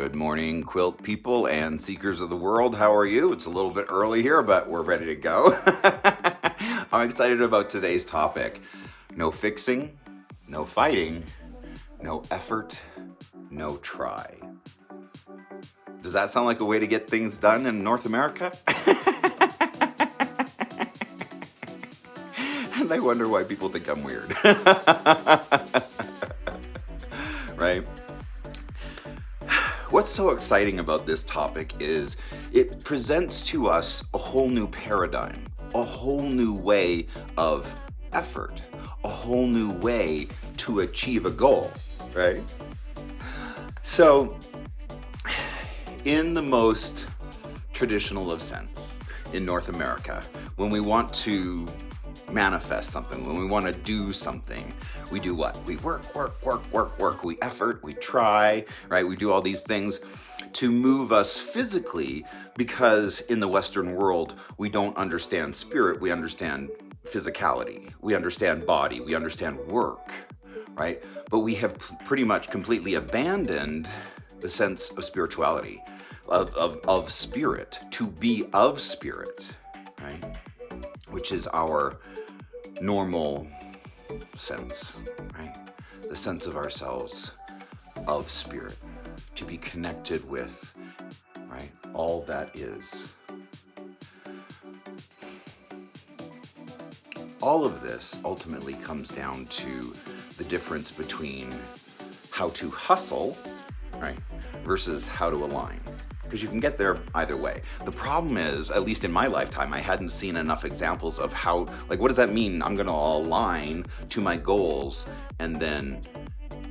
Good morning, quilt people and seekers of the world. How are you? It's a little bit early here, but we're ready to go. I'm excited about today's topic. No fixing, no fighting, no effort, no try. Does that sound like a way to get things done in North America? And I wonder why people think I'm weird. Right? What's so exciting about this topic is it presents to us a whole new paradigm, a whole new way of effort, a whole new way to achieve a goal, right? So, in the most traditional of sense, in North America, when we want to manifest something, when we want to do something, we do what? We work. We effort, we try, right? We do all these things to move us physically, because in the Western world, we don't understand spirit, we understand physicality, we understand body, we understand work, right? But we have pretty much completely abandoned the sense of spirituality, of spirit, to be of spirit, right? Which is our normal sense, right? The sense of ourselves, of spirit, to be connected with, right? All that is. All of this ultimately comes down to the difference between how to hustle, right, versus how to align. Because you can get there either way. The problem is, at least in my lifetime, I hadn't seen enough examples of how, like, what does that mean? I'm gonna align to my goals and then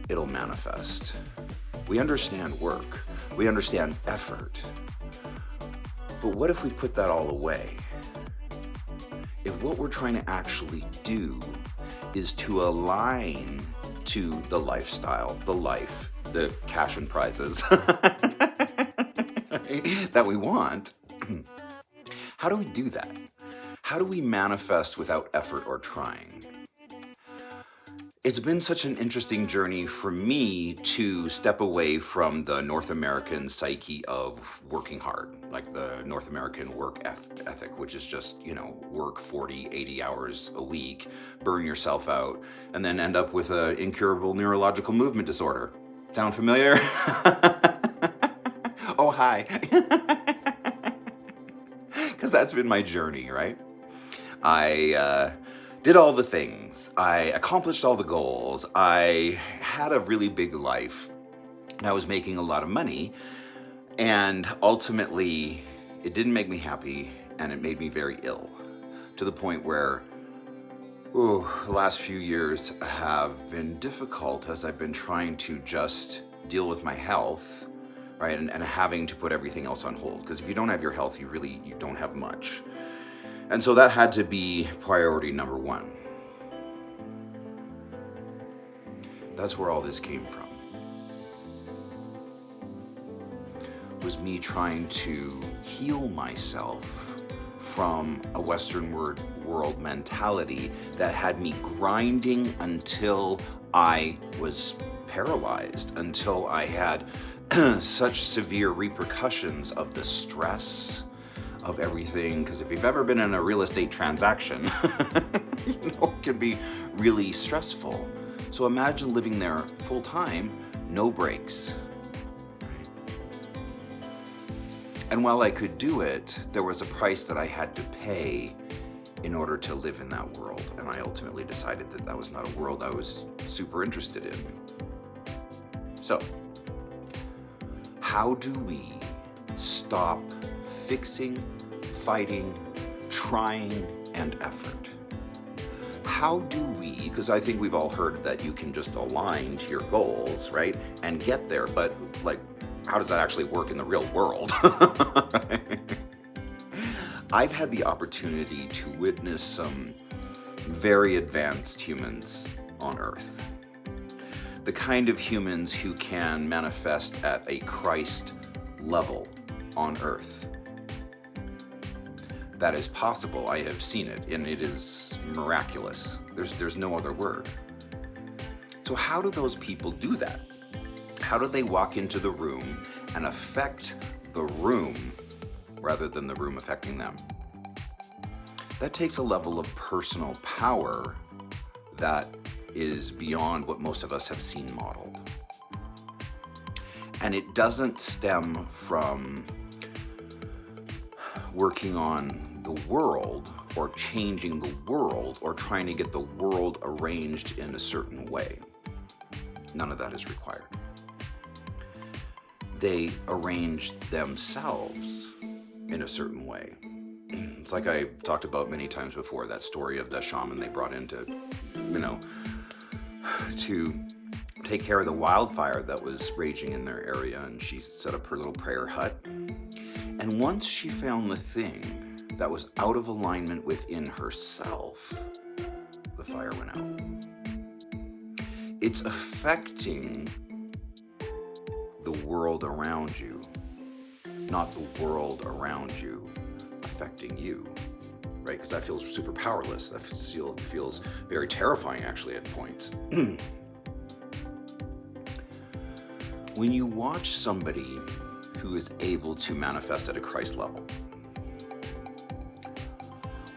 it'll manifest. We understand work, we understand effort, but what if we put that all away? If what we're trying to actually do is to align to the lifestyle, the life, the cash and prizes, that we want, how do we do that? How do we manifest without effort or trying? It's been such an interesting journey for me to step away from the North American psyche of working hard, like the North American work ethic, which is just, work 40, 80 hours a week, burn yourself out, and then end up with an incurable neurological movement disorder. Sound familiar? Oh, hi. Because that's been my journey, right? I did all the things. I accomplished all the goals. I had a really big life. And I was making a lot of money. And ultimately, it didn't make me happy. And it made me very ill. To the point where, the last few years have been difficult as I've been trying to just deal with my health, right? And having to put everything else on hold. Because if you don't have your health, you don't have much. And so that had to be priority number one. That's where all this came from. It was me trying to heal myself from a Western world mentality that had me grinding until I was paralyzed, until I had such severe repercussions of the stress of everything. Because if you've ever been in a real estate transaction, it can be really stressful. So imagine living there full time, no breaks. And while I could do it, there was a price that I had to pay in order to live in that world. And I ultimately decided that that was not a world I was super interested in. So, how do we stop fixing, fighting, trying, and effort? How do we, because I think we've all heard that you can just align to your goals, right, and get there, but how does that actually work in the real world? I've had the opportunity to witness some very advanced humans on Earth. The kind of humans who can manifest at a Christ level on Earth. That is possible. I have seen it, and it is miraculous. There's no other word. So how do those people do that? How do they walk into the room and affect the room rather than the room affecting them. That takes a level of personal power that is beyond what most of us have seen modeled. And it doesn't stem from working on the world or changing the world or trying to get the world arranged in a certain way. None of that is required. They arrange themselves in a certain way. It's like I talked about many times before, that story of the shaman they brought in to take care of the wildfire that was raging in their area, and she set up her little prayer hut. And once she found the thing that was out of alignment within herself, the fire went out. It's affecting the world around you, not the world around you affecting you, right? Because that feels super powerless. That feels very terrifying, actually, at points. When you watch somebody who is able to manifest at a Christ level,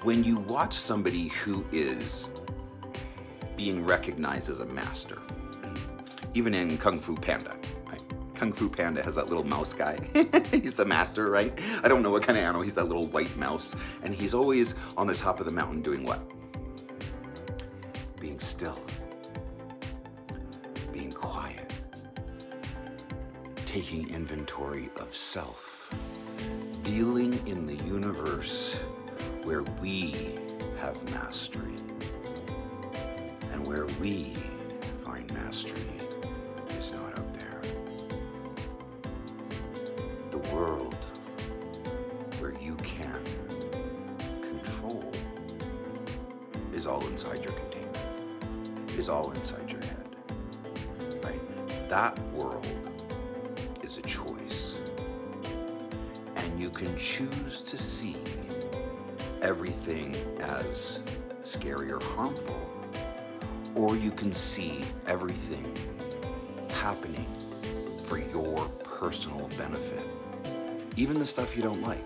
when you watch somebody who is being recognized as a master, even in Kung Fu Panda, right? Kung Fu Panda has that little mouse guy. He's the master, right? I don't know what kind of animal. He's that little white mouse. And he's always on the top of the mountain doing what? Being still. Being quiet. Taking inventory of self. Dealing in the universe where we have mastery. And where we find mastery is not out there. The world where you can control is all inside your container, is all inside your head, right? That world is a choice. And you can choose to see everything as scary or harmful, or you can see everything happening for your personal benefit. Even the stuff you don't like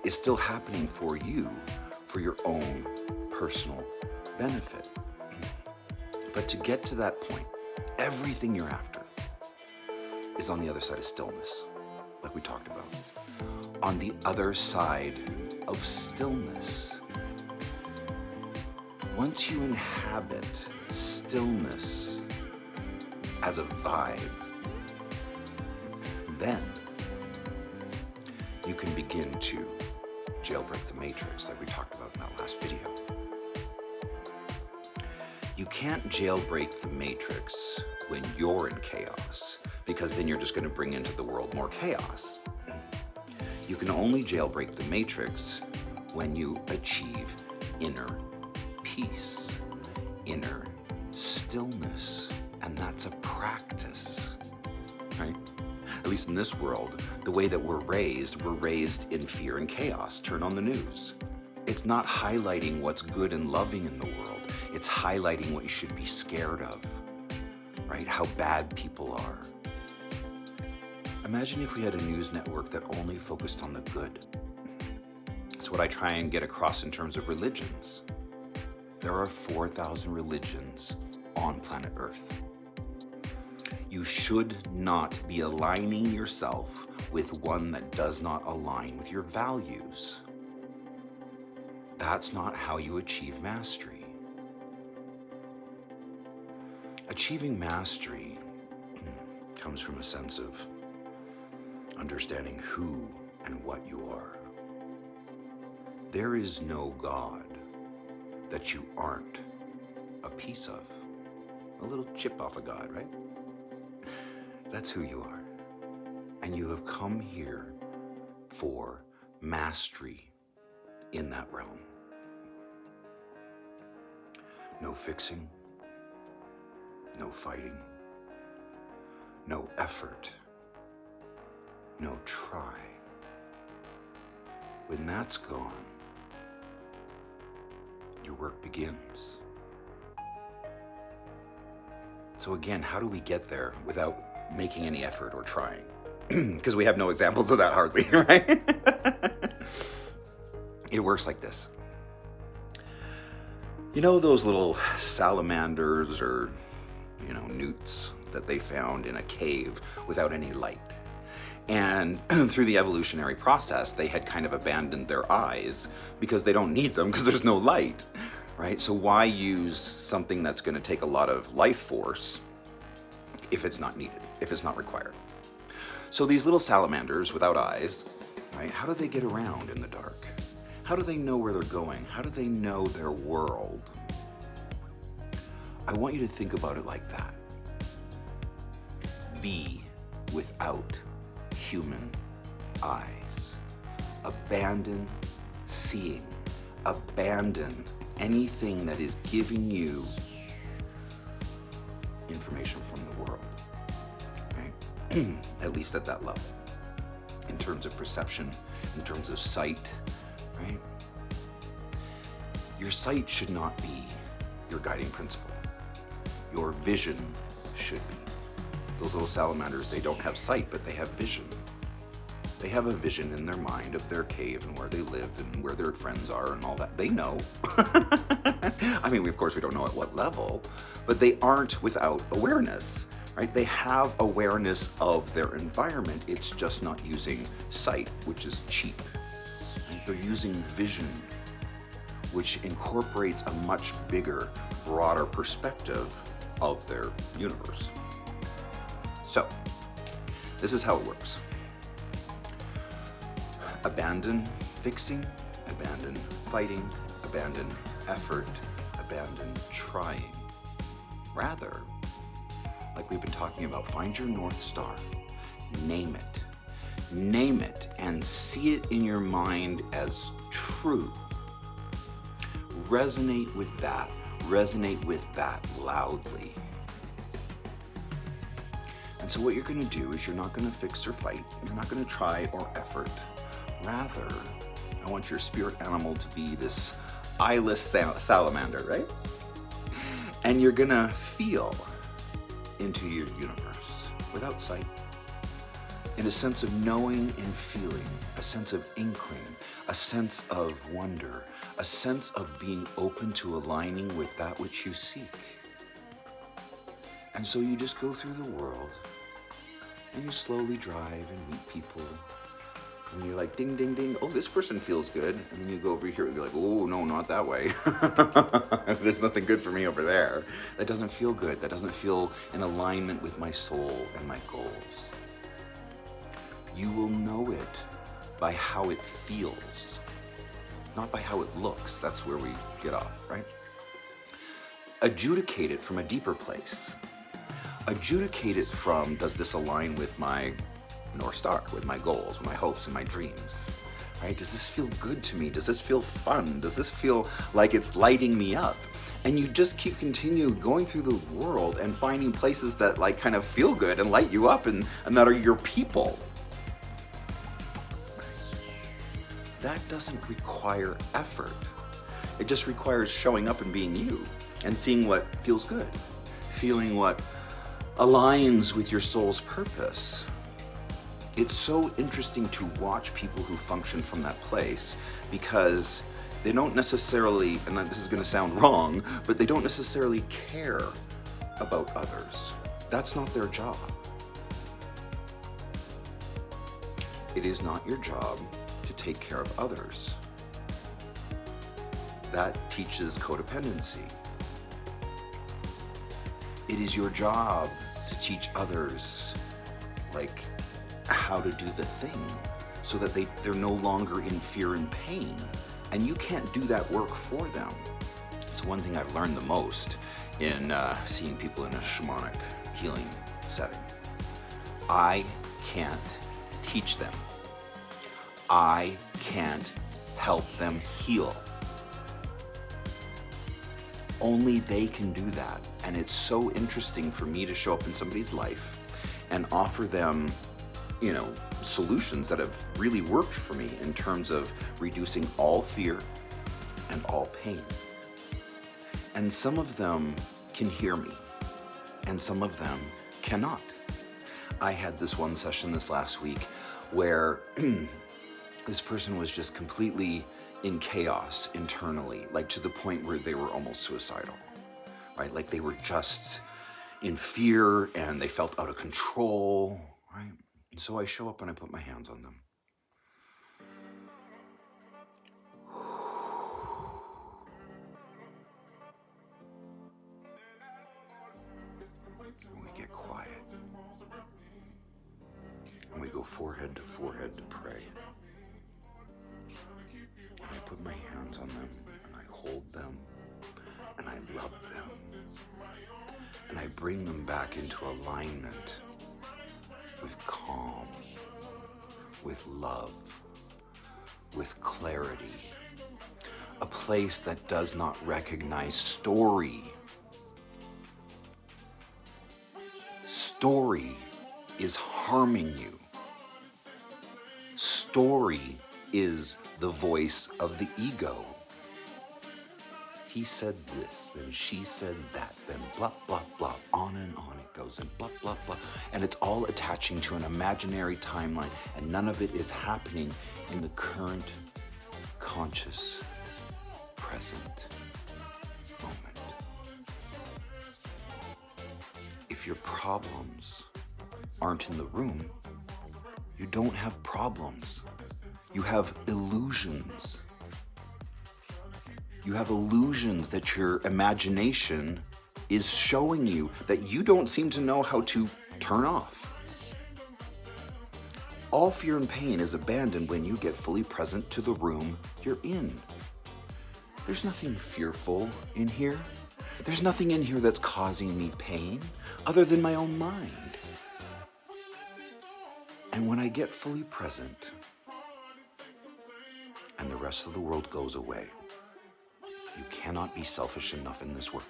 is still happening for you, for your own personal benefit. But to get to that point, everything you're after is on the other side of stillness, like we talked about. On the other side of stillness. Once you inhabit stillness as a vibe, then you can begin to jailbreak the matrix like we talked about in that last video. You can't jailbreak the matrix when you're in chaos, because then you're just going to bring into the world more chaos. You can only jailbreak the matrix when you achieve inner peace, inner stillness, and that's a practice, right? At least in this world, the way that we're raised in fear and chaos. Turn on the news. It's not highlighting what's good and loving in the world. It's highlighting what you should be scared of, right? How bad people are. Imagine if we had a news network that only focused on the good. It's what I try and get across in terms of religions. There are 4,000 religions on planet Earth. You should not be aligning yourself with one that does not align with your values. That's not how you achieve mastery. Achieving mastery comes from a sense of understanding who and what you are. There is no God that you aren't a piece of. A little chip off of God, right? That's who you are. And you have come here for mastery in that realm. No fixing, no fighting, no effort, no try. When that's gone, your work begins. So again, how do we get there without making any effort or trying? because we have no examples of that hardly, right? It works like this. You know those little salamanders or, newts that they found in a cave without any light? And through the evolutionary process, they had kind of abandoned their eyes because they don't need them because there's no light, right? So why use something that's going to take a lot of life force if it's not needed, if it's not required? So these little salamanders without eyes, right? How do they get around in the dark? How do they know where they're going? How do they know their world? I want you to think about it like that. Be without human eyes. Abandon seeing. Abandon anything that is giving you information from the world, right? At least at that level. In terms of perception, in terms of sight, right? Your sight should not be your guiding principle. Your vision should be. Those little salamanders, they don't have sight, but they have vision. They have a vision in their mind of their cave and where they live and where their friends are and all that. They know. I mean, of course, we don't know at what level, but they aren't without awareness, right? They have awareness of their environment. It's just not using sight, which is cheap. Right? They're using vision, which incorporates a much bigger, broader perspective of their universe. So, this is how it works. Abandon fixing, abandon fighting, abandon effort, abandon trying. Rather, like we've been talking about, find your North Star, name it, and see it in your mind as true. Resonate with that loudly. And so what you're going to do is you're not going to fix or fight. You're not going to try or effort. Rather, I want your spirit animal to be this eyeless salamander, right? And you're going to feel into your universe without sight, in a sense of knowing and feeling, a sense of inkling, a sense of wonder, a sense of being open to aligning with that which you seek. And so you just go through the world and you slowly drive and meet people. And you're like, ding, ding, ding. Oh, this person feels good. And then you go over here and you're like, oh, no, not that way. There's nothing good for me over there. That doesn't feel good. That doesn't feel in alignment with my soul and my goals. You will know it by how it feels, not by how it looks. That's where we get off, right? Adjudicate it from a deeper place. Adjudicate it from, does this align with my North Star, with my goals, with my hopes and my dreams, right? Does this feel good to me? Does this feel fun? Does this feel like it's lighting me up? And you just continue going through the world and finding places that like kind of feel good and light you up and that are your people. That doesn't require effort. It just requires showing up and being you and seeing what feels good, feeling what aligns with your soul's purpose. It's so interesting to watch people who function from that place because they don't necessarily, and this is going to sound wrong, but they don't necessarily care about others. That's not their job. It is not your job to take care of others. That teaches codependency. It is your job to teach others, like, how to do the thing so that they're no longer in fear and pain. And you can't do that work for them. It's one thing I've learned the most in seeing people in a shamanic healing setting. I can't teach them. I can't help them heal. Only they can do that. And it's so interesting for me to show up in somebody's life and offer them, solutions that have really worked for me in terms of reducing all fear and all pain. And some of them can hear me, and some of them cannot. I had this one session this last week where this person was just completely in chaos internally, like to the point where they were almost suicidal, right? Like they were just in fear and they felt out of control, right? And so I show up and I put my hands on them. And we get quiet. And we go forehead to forehead to pray. And I put my hands on them and I hold them and I love them. And I bring them back into alignment with calm, with love, with clarity. A place that does not recognize story. Story is harming you. Story is the voice of the ego. He said this, then she said that, then blah, blah, blah, on it goes, and blah, blah, blah. And it's all attaching to an imaginary timeline, and none of it is happening in the current, conscious, present moment. If your problems aren't in the room, you don't have problems. You have illusions. You have illusions that your imagination is showing you that you don't seem to know how to turn off. All fear and pain is abandoned when you get fully present to the room you're in. There's nothing fearful in here. There's nothing in here that's causing me pain other than my own mind. And when I get fully present and the rest of the world goes away, you cannot be selfish enough in this work.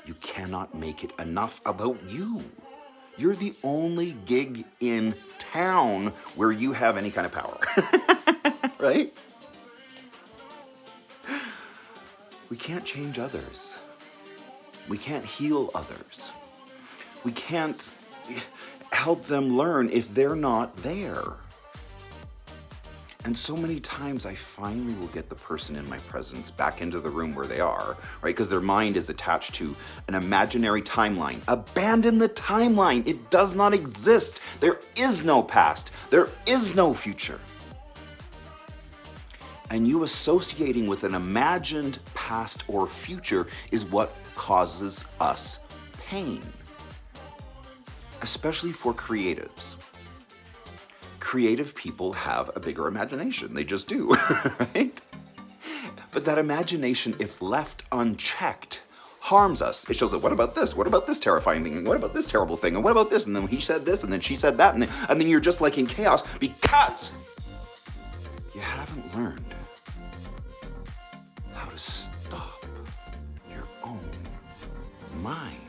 You cannot make it enough about you. You're the only gig in town where you have any kind of power, right? We can't change others. We can't heal others. We can't help them learn if they're not there. And so many times I finally will get the person in my presence back into the room where they are, right? Because their mind is attached to an imaginary timeline. Abandon the timeline. It does not exist. There is no past. There is no future. And you associating with an imagined past or future is what causes us pain, especially for creatives. Creative people have a bigger imagination. They just do, right? But that imagination, if left unchecked, harms us. It shows that, what about this? What about this terrifying thing? And what about this terrible thing? And what about this? And then he said this, and then she said that, and then you're just like in chaos because you haven't learned how to stop your own mind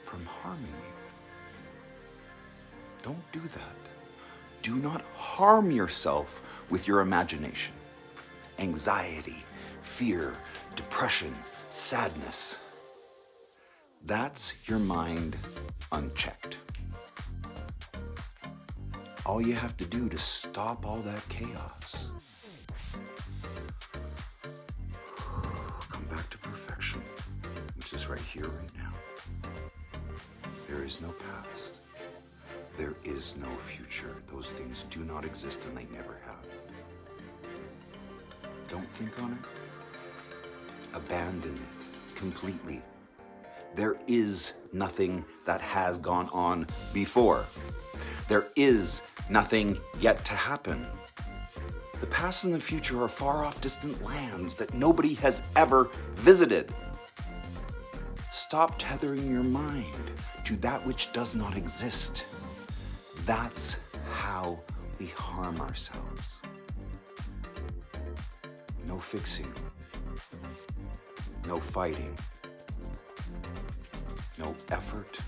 from harming you. Don't do that. Do not harm yourself with your imagination. Anxiety, fear, depression, sadness. That's your mind unchecked. All you have to do to stop all that chaos, come back to perfection, which is right here, right now. There is no past. There is no future. Those things do not exist and they never have. Don't think on it. Abandon it completely. There is nothing that has gone on before. There is nothing yet to happen. The past and the future are far off distant lands that nobody has ever visited. Stop tethering your mind to that which does not exist. That's how we harm ourselves. No fixing, no fighting, no effort,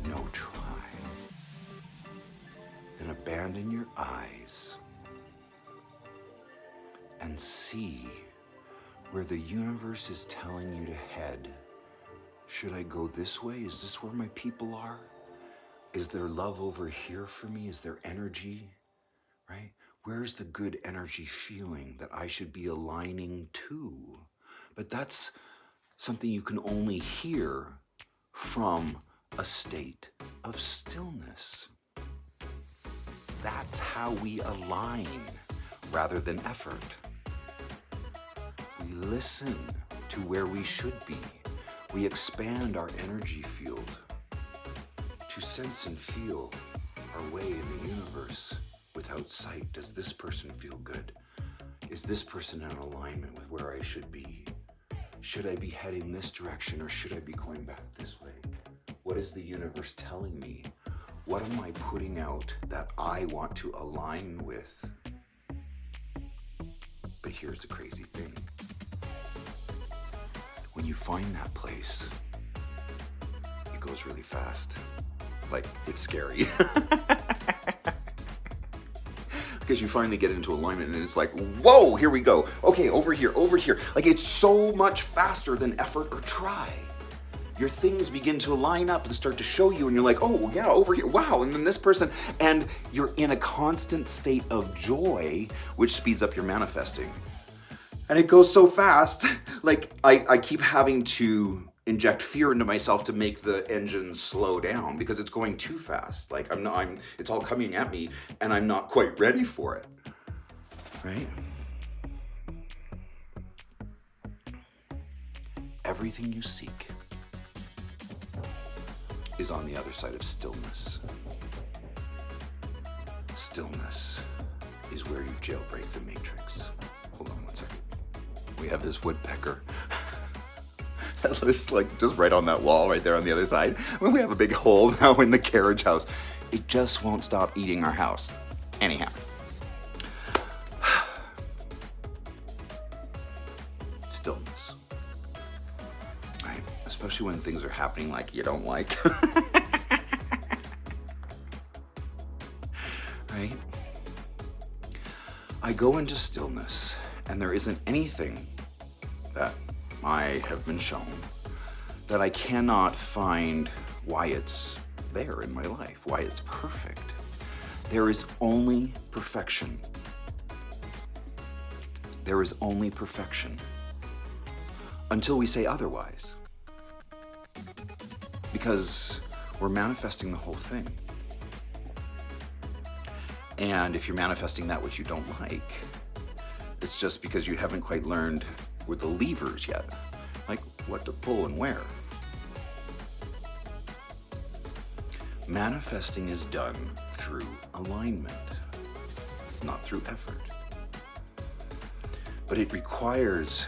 no try. Then abandon your eyes and see where the universe is telling you to head. Should I go this way? Is this where my people are? Is there love over here for me? Is there energy, right? Where's the good energy feeling that I should be aligning to? But that's something you can only hear from a state of stillness. That's how we align rather than effort. We listen to where we should be. We expand our energy field to sense and feel our way in the universe without sight. Does this person feel good? Is this person in alignment with where I should be? Should I be heading this direction or should I be going back this way? What is the universe telling me? What am I putting out that I want to align with? But here's the crazy thing. When you find that place, it goes really fast. Like, it's scary. Because you finally get into alignment and it's like, whoa, here we go. Okay, over here, over here. Like, it's so much faster than effort or try. Your things begin to line up and start to show you and you're like, oh yeah, over here, wow, and then this person, and you're in a constant state of joy, which speeds up your manifesting. And it goes so fast, like I keep having to inject fear into myself to make the engine slow down because it's going too fast. Like it's all coming at me and I'm not quite ready for it, right? Everything you seek is on the other side of stillness. Stillness is where you jailbreak the matrix. Hold on one second. We have this woodpecker that lives like just right on that wall right there on the other side. I mean, we have a big hole now in the carriage house. It just won't stop eating our house. Anyhow. Stillness. Right? Especially when things are happening like you don't like. Right? I go into stillness and there isn't anything that I have been shown that I cannot find why it's there in my life, why it's perfect. There is only perfection. There is only perfection until we say otherwise. Because we're manifesting the whole thing. And if you're manifesting that which you don't like, it's just because you haven't quite learned with the levers yet, like what to pull and where. Manifesting is done through alignment, not through effort. But it requires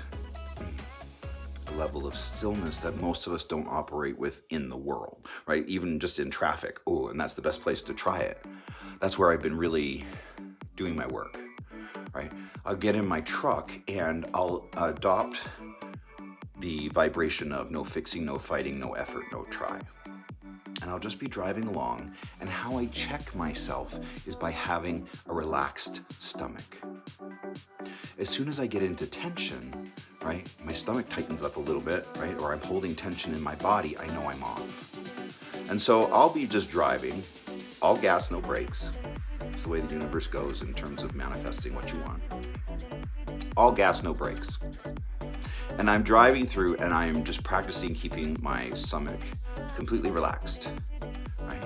a level of stillness that most of us don't operate with in the world, right? Even just in traffic. Oh, and that's the best place to try it. That's where I've been really doing my work, right? I'll get in my truck and I'll adopt the vibration of no fixing, no fighting, no effort, no try. And I'll just be driving along, and how I check myself is by having a relaxed stomach. As soon as I get into tension, right, my stomach tightens up a little bit, right, or I'm holding tension in my body, I know I'm off. And so I'll be just driving, all gas, no brakes. It's the way the universe goes in terms of manifesting what you want. All gas, no brakes. And I'm driving through and I'm just practicing keeping my stomach completely relaxed, right?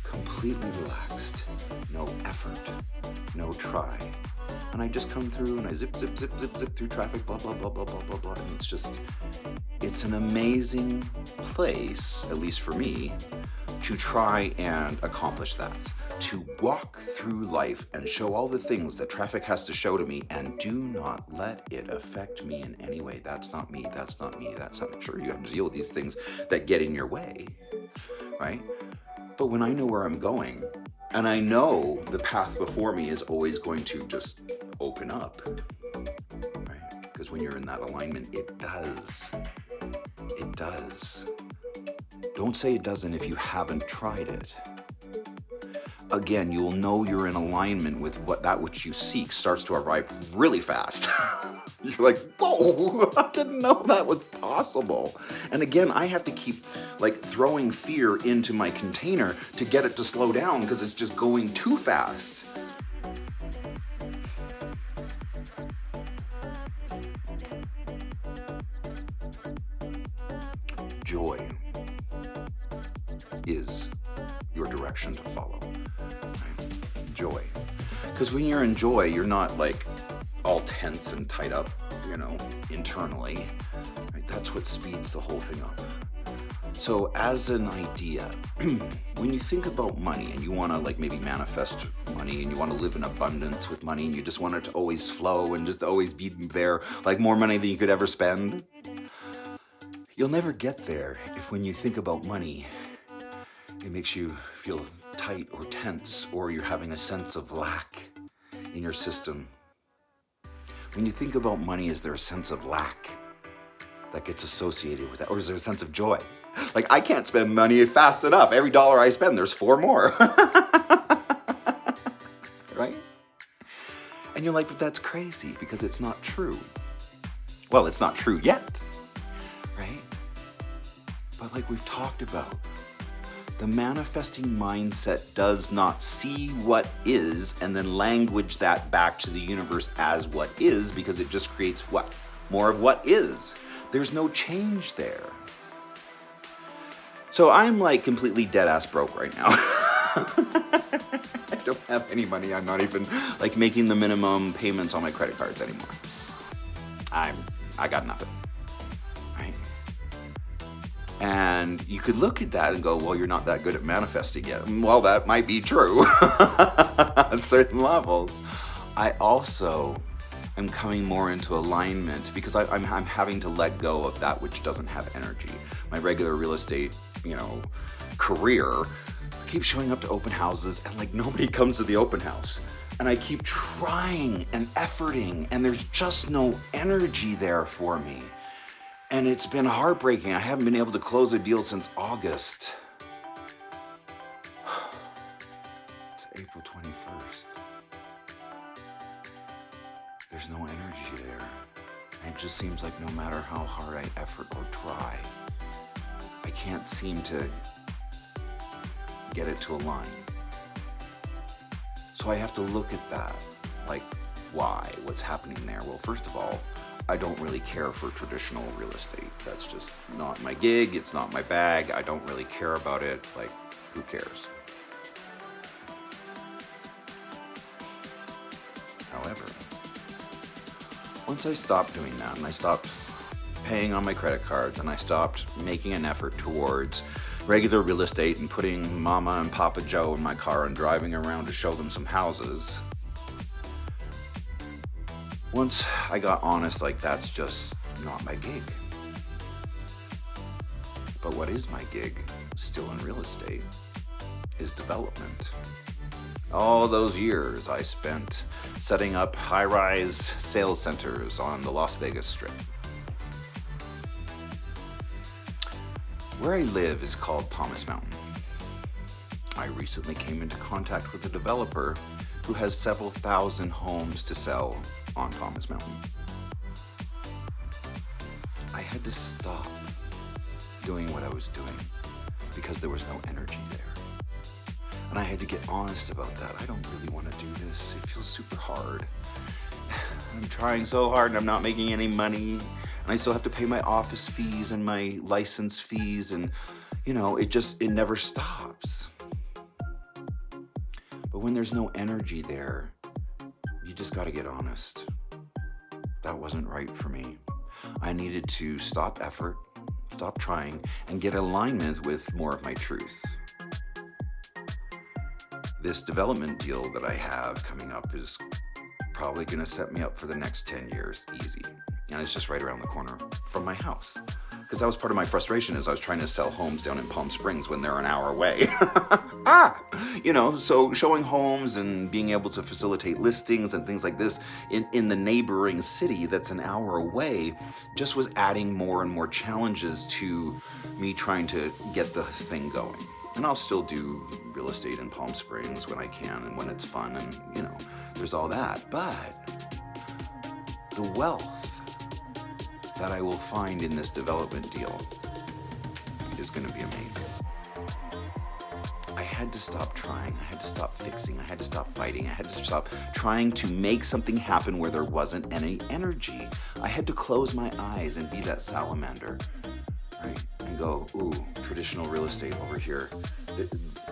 Completely relaxed. No effort, no try. And I just come through and I zip, zip, zip, zip, zip through traffic, blah, blah, blah, blah, blah, blah, blah. And it's an amazing place, at least for me, to try and accomplish that. To walk through life and show all the things that traffic has to show to me and do not let it affect me in any way. That's not me, that's not me, that's not, sure, you have to deal with these things that get in your way, right? But when I know where I'm going, and I know the path before me is always going to just open up, right? Because when you're in that alignment, it does. It does. Don't say it doesn't if you haven't tried it. Again, you will know you're in alignment with that which you seek starts to arrive really fast. You're like, whoa, I didn't know that was possible. possible. And again, I have to keep like throwing fear into my container to get it to slow down because it's just going too fast. Joy is your direction to follow. Right? Joy. Because when you're in joy, you're not like all tense and tied up, internally. Right? That's what speeds the whole thing up. So as an idea, when you think about money and you want to like maybe manifest money and you want to live in abundance with money and you just want it to always flow and just always be there, like more money than you could ever spend, you'll never get there if when you think about money, it makes you feel tight or tense or you're having a sense of lack in your system. When you think about money, is there a sense of lack that gets associated with that? Or is there a sense of joy? Like, I can't spend money fast enough. Every dollar I spend, there's 4 more. Right? And you're like, but that's crazy because it's not true. Well, it's not true yet. Right? But like we've talked about, the manifesting mindset does not see what is and then language that back to the universe as what is, because it just creates what? More of what is. There's no change there. So I'm like completely dead ass broke right now. I don't have any money. I'm not even like making the minimum payments on my credit cards anymore. I got nothing. Right? And you could look at that and go, well, you're not that good at manifesting yet. Well, that might be true at certain levels. I also am coming more into alignment because I'm having to let go of that which doesn't have energy. My regular real estate, career, I keep showing up to open houses and like nobody comes to the open house. And I keep trying and efforting and there's just no energy there for me. And it's been heartbreaking. I haven't been able to close a deal since August. It's April 21st. There's no energy there. And it just seems like no matter how hard I effort or try, I can't seem to get it to align. So I have to look at that. Like, why? What's happening there? Well, first of all, I don't really care for traditional real estate. That's just not my gig. It's not my bag. I don't really care about it. Like, who cares? However, once I stopped doing that and I stopped paying on my credit cards and I stopped making an effort towards regular real estate and putting Mama and Papa Joe in my car and driving around to show them some houses, once I got honest, like that's just not my gig. But what is my gig, still in real estate, is development. All those years I spent setting up high-rise sales centers on the Las Vegas Strip. Where I live is called Thomas Mountain. I recently came into contact with a developer who has several thousand homes to sell on Thomas Mountain. I had to stop doing what I was doing because there was no energy there. And I had to get honest about that. I don't really want to do this. It feels super hard. I'm trying so hard and I'm not making any money. And I still have to pay my office fees and my license fees and, it never stops. But when there's no energy there, you just got to get honest. That wasn't right for me. I needed to stop effort, stop trying, and get alignment with more of my truth. This development deal that I have coming up is probably going to set me up for the next 10 years easy. And it's just right around the corner from my house. Because that was part of my frustration is I was trying to sell homes down in Palm Springs when they're an hour away. So showing homes and being able to facilitate listings and things like this in the neighboring city that's an hour away just was adding more and more challenges to me trying to get the thing going. And I'll still do real estate in Palm Springs when I can and when it's fun and, there's all that. But the wealth that I will find in this development deal is going to be amazing. I had to stop trying. I had to stop fixing. I had to stop fighting. I had to stop trying to make something happen where there wasn't any energy. I had to close my eyes and be that salamander, right? And go, ooh, traditional real estate over here.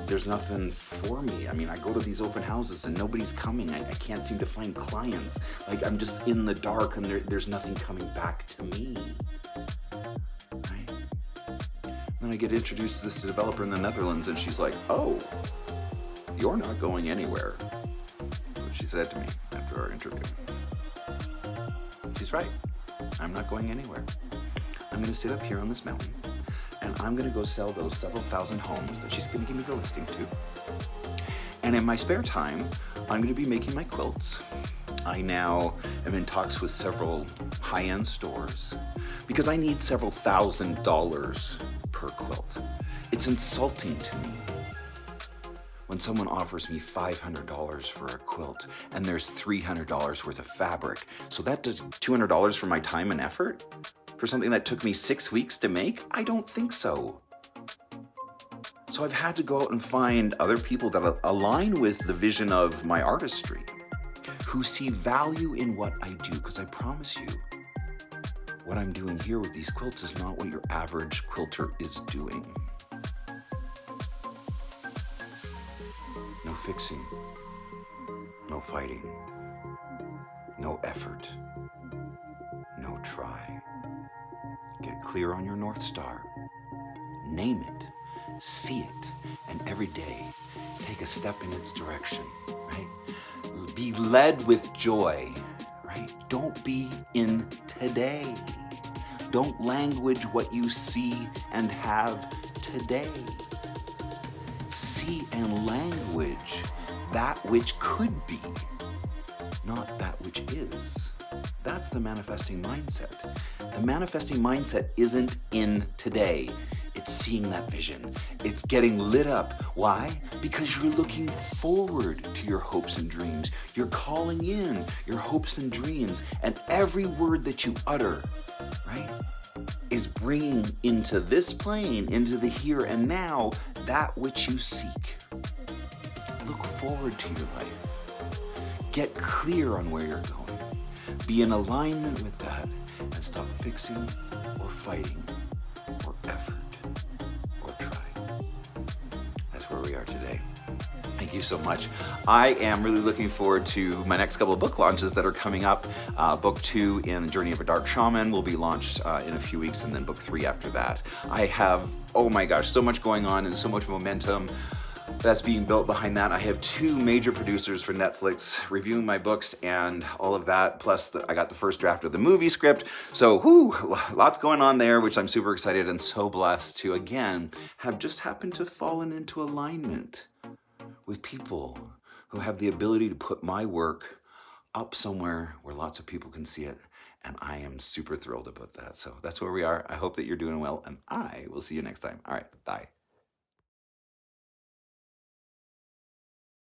There's nothing for me. I mean, I go to these open houses and nobody's coming. I can't seem to find clients. Like, I'm just in the dark and there's nothing coming back to me. Right? Then I get introduced to this developer in the Netherlands and she's like, oh, you're not going anywhere. That's what she said to me after our interview. She's right. I'm not going anywhere. I'm going to sit up here on this mountain and I'm going to go sell those several thousand homes that she's going to give me the listing to. And in my spare time, I'm going to be making my quilts. I now am in talks with several high-end stores because I need several $1,000s per quilt. It's insulting to me when someone offers me $500 for a quilt and there's $300 worth of fabric. So that does $200 for my time and effort? For something that took me 6 weeks to make? I don't think so. So I've had to go out and find other people that align with the vision of my artistry, who see value in what I do, because I promise you, what I'm doing here with these quilts is not what your average quilter is doing. No fixing, no fighting, no effort, no try. Get clear on your North Star, name it, see it, and every day take a step in its direction, right? Be led with joy, right? Don't be in today. Don't language what you see and have today. See and language that which could be, not that which is. That's the manifesting mindset. The manifesting mindset isn't in today. It's seeing that vision. It's getting lit up. Why? Because you're looking forward to your hopes and dreams. You're calling in your hopes and dreams. And every word that you utter, right, is bringing into this plane, into the here and now, that which you seek. Look forward to your life. Get clear on where you're going. Be in alignment with that and stop fixing or fighting or effort or try. That's where we are today. Thank you so much. I am really looking forward to my next couple of book launches that are coming up. Book 2 in The Journey of a Dark Shaman will be launched in a few weeks, and then book 3 after that. I have, oh my gosh, so much going on and so much momentum that's being built behind that. I have 2 major producers for Netflix reviewing my books and all of that. Plus, I got the first draft of the movie script. So, lots going on there, which I'm super excited and so blessed to, again, have just happened to fallen into alignment with people who have the ability to put my work up somewhere where lots of people can see it. And I am super thrilled about that. So that's where we are. I hope that you're doing well, and I will see you next time. All right, bye.